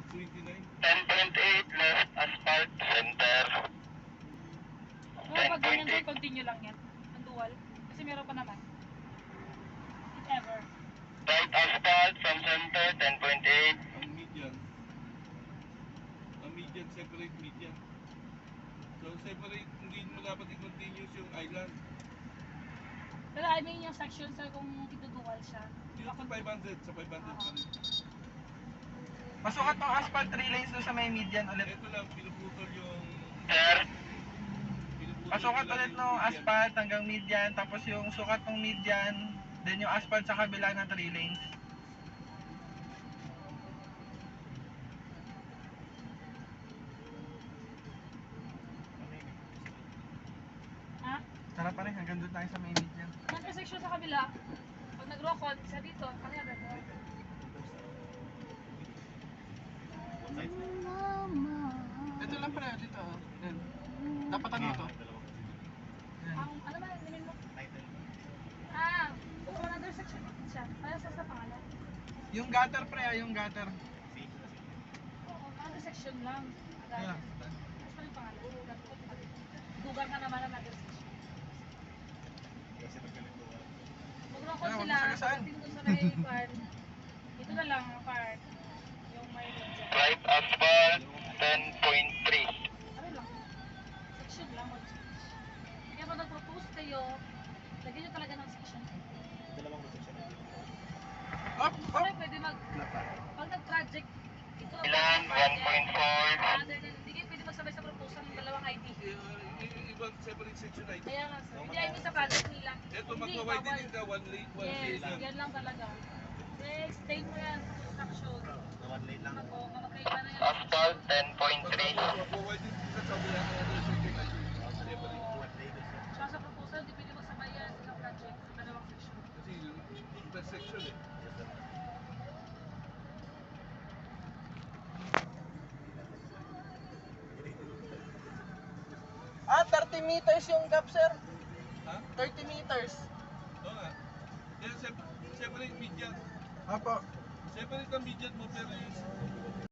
10.8 left asphalt center. Pero pag ganyan sir, continue lang yan. Ang dual. Kasi meron pa naman. If ever. Right asphalt from center 10.8. Ang median. Ang median, separate median. So separate, hindi mo dapat i-continuous yung island. Pero I mean yung section sir kung itudual siya. Dito sa 500, sa 500 pa rin. Masukat ng asphalt 3 lanes doon sa may median ulit. Ito lang, pinuputol yung... Sir, Pasukat ulit ng asphalt hanggang median, tapos yung sukat ng median, then yung asphalt sa kabila ng 3 lanes. Ha? Tara pa rin, hanggang doon tayo sa may median. Yung intersection sa kabila, pag nag-rockon, isa dito, kanya agad. Ito lang pala, dito. Yan. Dapat ano to? Ang, ano ba, namin mo? Ah, kung another section siya. Para sa pangalan. Yung gutter pre, yung gutter. Oo, another section lang. Yeah. Mas pa yung pangalan. Dugar na naman ang another section. Mag-rockon Ah, sila, wag mo sagasaan. pagdating doon sa may part. Ito na lang ang part. Yung may dyan. right asphalt 10.3. Ano lang? Section lang. Mag-change. Kaya pag nag-propose kayo, lagyan nyo talaga ng section. Up, Pero up! pwede pag nag-project, ito ang Ilan 1.4. Other than, hindi kayo pwede magsabay sa proposal ng dalawang ID. Ibang separate section na ito. Kaya nga sir, hindi ID sa project nila. Ito, Hindi, magpa-wide bawal. din ka, one lane Yes, lang. yan lang talaga. Next, stay mo yan sa construction. Magkaiba na yan. Asphalt 10.3. Magpa-wide din ka sa kabila ng other section na ito. Separate. Siya sa proposal, hindi pwede magsabay yan sa project sa dalawang section. Kasi intersection eh. Ah, 30 meters yung gap, sir. Ha? 30 meters. Oo nga. Kaya separate median. Apo. Separate ang median mo pero yung